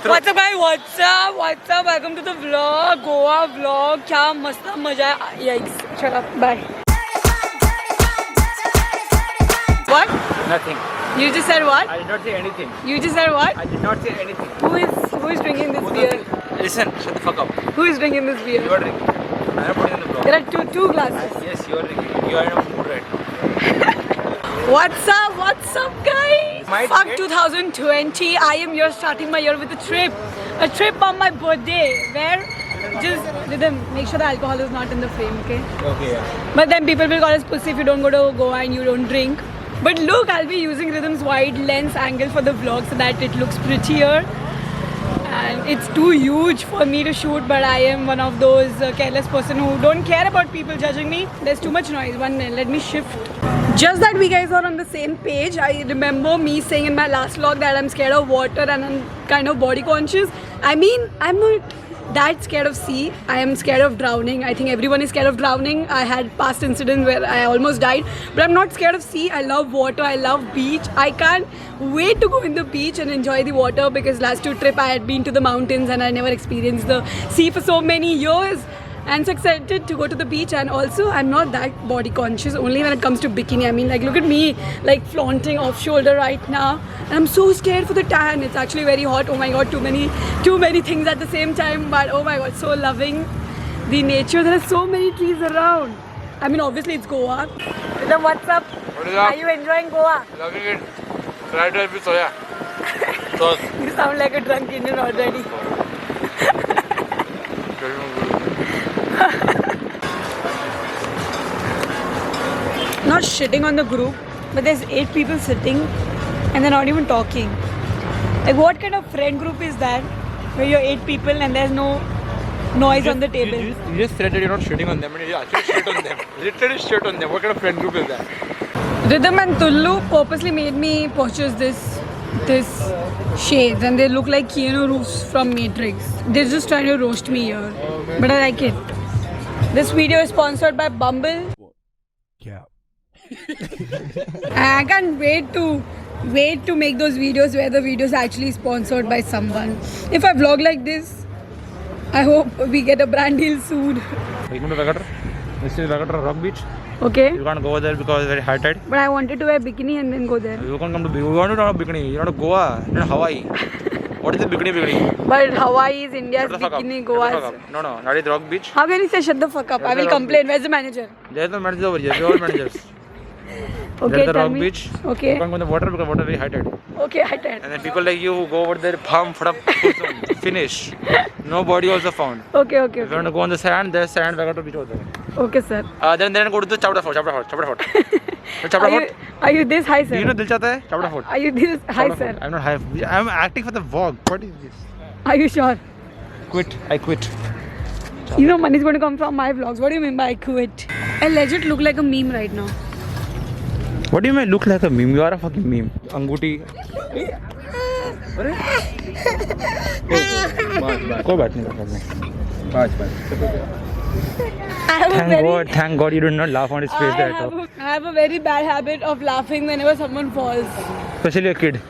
What's up guys? What's up? What's up? Welcome to the vlog. Goa vlog. क्या मस्त मजा है. Yikes. Shut up. Bye. What? Nothing. You just said what? I did not say anything. You just said what? I did not say anything. Who is drinking this beer? Listen, shut the fuck up. Who is drinking this beer? You are drinking. I am putting in the vlog. There are two glasses. Yes, you are drinking. You are in a mood right now. What's up? What's up, guys? Might Fuck get- 2020. I am here starting my year with a trip. A trip on my birthday. Where? Just Rhythm, make sure the alcohol is not in the frame, okay? Okay, yeah. But then people will call us pussy if you don't go to Goa and you don't drink. But look, I'll be using Rhythm's wide lens angle for the vlog so that it looks prettier. And it's too huge for me to shoot, but I am one of those careless person who don't care about people judging me. There's too much noise. 1 minute, let me shift. Just that we guys are on the same page. I remember me saying in my last vlog that I'm scared of water and I'm kind of body conscious. I mean, I'm not that scared of sea. I am scared of drowning. I think everyone is scared of drowning. I had past incidents where I almost died, but I'm not scared of sea. I love water. I love beach. I can't wait to go in the beach and enjoy the water because last 2 trip I had been to the mountains and I never experienced the sea for so many years. And so excited to go to the beach, and also I'm not that body conscious only when it comes to bikini. I mean, like, look at me, like flaunting off shoulder right now, and I'm so scared for the tan. It's actually very hot. Oh my god, too many things at the same time, but oh my god, so loving the nature. There are so many trees around. I mean, obviously it's Goa. Then what's up? What is up? Are you enjoying Goa? Loving it. Fried rice with soya. Sauce. You sound like a drunk Indian already. Not shitting on the group, but there's 8 people sitting and they're not even talking. Like, what kind of friend group is that where you're 8 people and there's no noise on the table? You just said that you're not shitting on them and you actually shit on them. Literally shit on them. What kind of friend group is that? Rhythm and Tullu purposely made me purchase this shades, and they look like Keanu Reeves from Matrix. They're just trying to roast me here, but I like it. This video is sponsored by Bumble. Yeah. I can't wait to make those videos where the video is actually sponsored by someone. If I vlog like this, I hope we get a brand deal soon. Welcome to Vegator. This is Vegator Rock Beach. Okay. You can't go there because it's very high tide. But I wanted to wear bikini and then go there. You can't come to You want to go to bikini. You want to Goa, not Hawaii. What is the bikini? But Hawaii is India's Shut the fuck up. bikini, Shut the Goa fuck is... up. No, that is Rock Beach. How can you say shut the fuck up? I will Rock complain. Where's the manager? There's no manager over here. We're all managers. Okay, There's the tell Rock me. Beach. You Okay. can't go in the water because water is very high tide. Okay, I tell. And then people like you who go over there, finish. No body also found. Okay. If you want to go on the sand, there's sand, Vegator beach over there. Okay, sir. Then go to the Chapra Fort. Are you this high, sir? Do you know Dil Chahta Hai? Chapra Fort. Are you this high, Chapra sir? Fort. I'm not high. I'm acting for the vlog. What is this? Are you sure? Quit. I quit. You know money is going to come from my vlogs. What do you mean by I quit? I legit look like a meme right now. What do you mean look like a meme? You are a fucking meme. Anguti. कोई बात नहीं Thank God you did not laugh on his face that time. I have a very bad habit of laughing whenever someone falls. Especially a kid.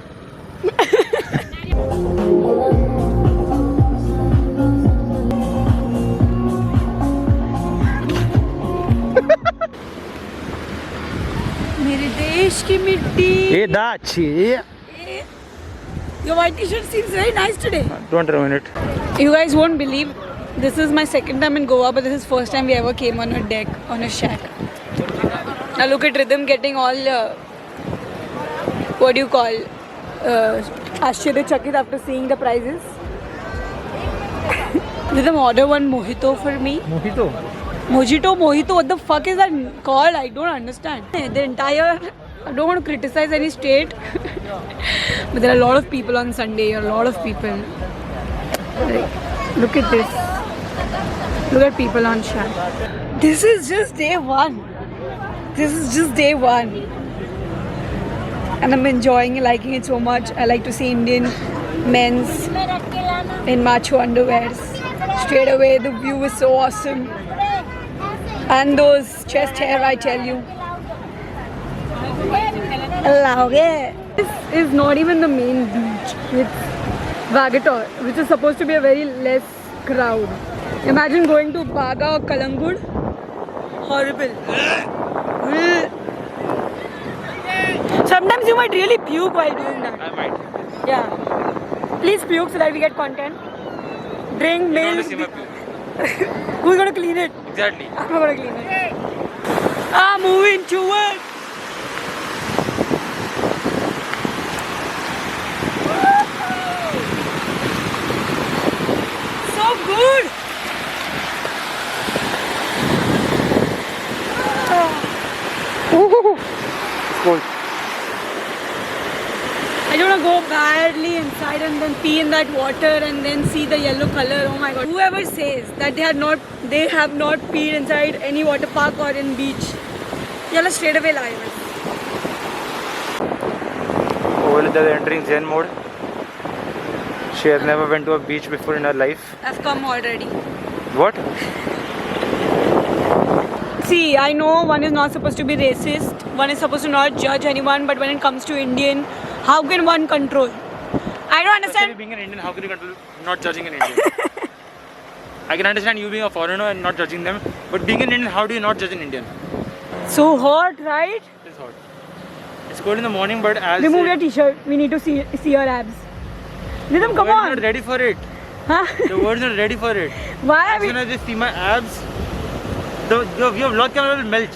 मेरे देश की मिट्टी. Hey, Dachi. Your white t-shirt seems very nice today. Don't ruin it. You guys won't believe, this is my second time in Goa, but this is first time we ever came on a deck, on a shack. Now look at Rhythm getting all, what do you call, Ashcharyachakit after seeing the prices. Rhythm, order one mojito for me. Mojito? Mojito, what the fuck is that called? I don't understand. The entire, I don't want to criticize any state, but there are a lot of people on Sunday, a lot of people. Like, look at this. Look at people on shack. This is just day 1. This is just day 1. And I'm enjoying it, liking it so much. I like to see Indian men's in macho underwears. Straight away, the view is so awesome. And those chest hair, I tell you. This is not even the main beach. Vagator, which is supposed to be a very less crowd. Imagine going to Baga or Kalangud. Horrible. Sometimes you might really puke while doing that. I might. Yeah. Please puke so that we get content. Drink You milk. want to see my puke. Who's gonna clean it? Exactly. I'm not gonna clean it. Moving towards. So good. Cool. I don't want to go badly inside and then pee in that water and then see the yellow color. Oh my god. Whoever says that they have not peed inside any water park or in beach, you're straight away liars. Ovalida is entering Zen mode. She has never went to a beach before in her life. I've come already. What? See, I know one is not supposed to be racist, one is supposed to not judge anyone, but when it comes to Indian, how can one control? I don't understand. Being an Indian, how can you control not judging an Indian? I can understand you being a foreigner and not judging them, but being an Indian, how do you not judge an Indian? So hot, right? It's hot. It's cold in the morning, but as Remove your t-shirt. We need to see your abs. Rhythm, come the world's on. not ready for it. Huh? The world's not ready for it. Why are As we? soon as they see my abs, your vlog camera will melt.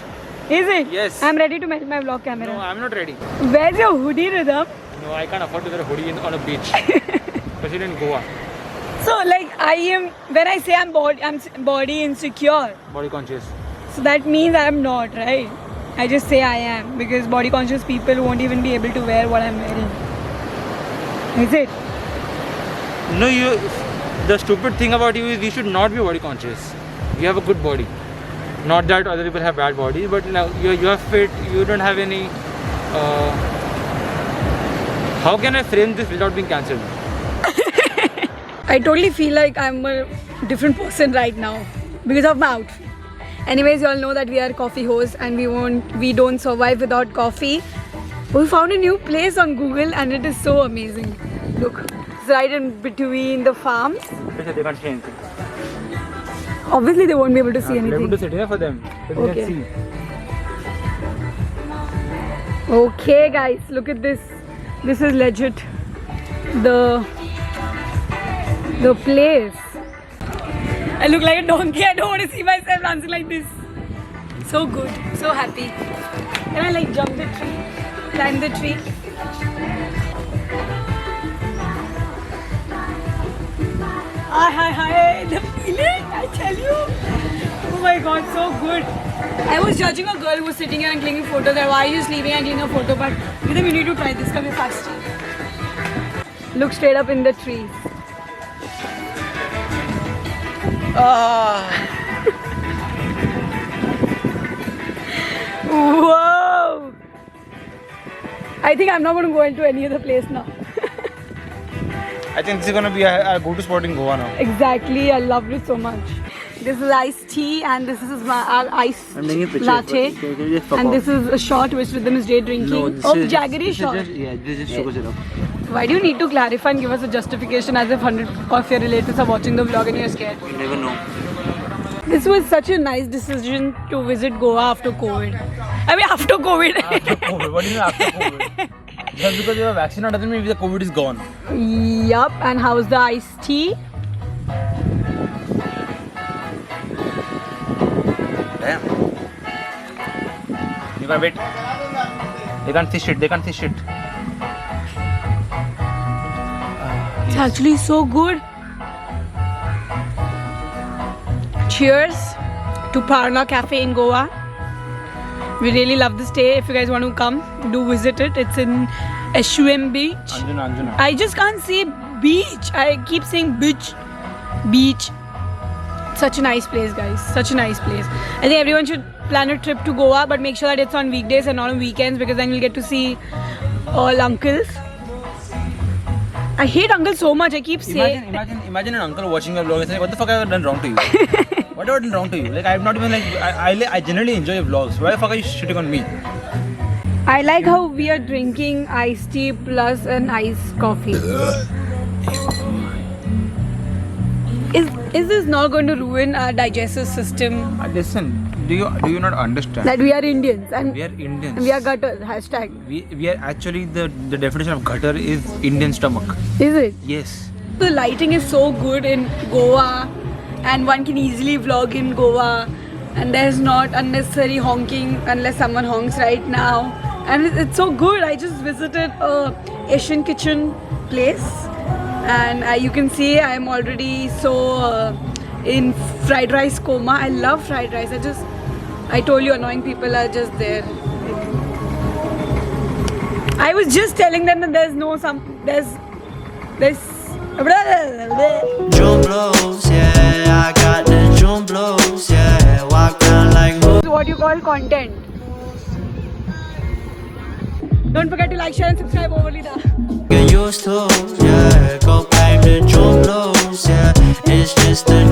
Is it? Yes. I'm ready to melt my vlog camera. No, I'm not ready. Where's your hoodie, Rhythm? No, I can't afford to wear a hoodie on a beach, especially in Goa. So, like, when I say I'm body insecure, Body conscious. so that means I'm not, right? I just say I am because body conscious people won't even be able to wear what I'm wearing. Is it? No, the stupid thing about you is you should not be body conscious. You have a good body. Not that other people have bad bodies, but now you are fit. You don't have any. How can I frame this without being cancelled? I totally feel like I'm a different person right now because of my outfit. Anyways, you all know that we are coffee hosts and we don't survive without coffee. We found a new place on Google and it is so amazing. Look, it's right in between the farms. They can't see anything. Obviously, they won't be able to see They're able anything. to sit here for them. So they Okay. can see. Okay, guys, look at this. This is legit. The place. I look like a donkey. I don't want to see myself dancing like this. So good. So happy. Can I like jump the tree? Climb the tree? Hi. The feeling, I tell you. Oh my god, so good. I was judging a girl who was sitting here and clicking photos. That why are you sleeping and clicking a photo? But Rhythm, you need to try this. Come here fast. Look straight up in the trees. Whoa! I think I'm not going to go into any other place now. I think this is gonna be our go-to spot in Goa now. Exactly, I loved it so much. This is iced tea and this is our iced latte. And this is a shot which Rhythm is day drinking. Jaggery shot. This is sugar syrup. Why do you need to clarify and give us a justification as if 100 of your relatives are watching the vlog and you're scared? You never know. This was such a nice decision to visit Goa after COVID. I mean after COVID. After COVID? What do you mean after COVID? Just because you have vaccinated doesn't mean the COVID is gone. Yup, and how's the iced tea? Damn. You gotta wait. They can't fish it. It's actually so good. Cheers to Parna Cafe in Goa. We really love the stay. If you guys want to come, do visit it. It's in SUM Beach. Anjuna. I just can't say beach. I keep saying beach. Beach. Such a nice place, guys. Such a nice place. I think everyone should plan a trip to Goa, but make sure that it's on weekdays and not on weekends because then you'll get to see all uncles. I hate uncles so much. I keep saying. Imagine an uncle watching your vlog and saying, "What the fuck have I done wrong to you? What have I done wrong to you? Like I'm not even like I generally enjoy your vlogs. Why the fuck are you shitting on me?" I like how we are drinking iced tea plus an iced coffee. Is this not going to ruin our digestive system? Listen, do you not understand? That we are Indians and We are Indians. we are gutters. Hashtag. We are actually the definition of gutter is Indian stomach. Is it? Yes. The lighting is so good in Goa, and one can easily vlog in Goa, and there's not unnecessary honking unless someone honks right now. And it's so good. I just visited a Asian kitchen place, and you can see I'm already so in fried rice coma. I love fried rice. I told you, annoying people are just there. I was just telling them that there's June blues, yeah, I got the June blues, yeah, walk around like who? what you call content. Don't forget to like, share and subscribe over Lida. Get used to, yeah, go back to June blues, yeah, it's just a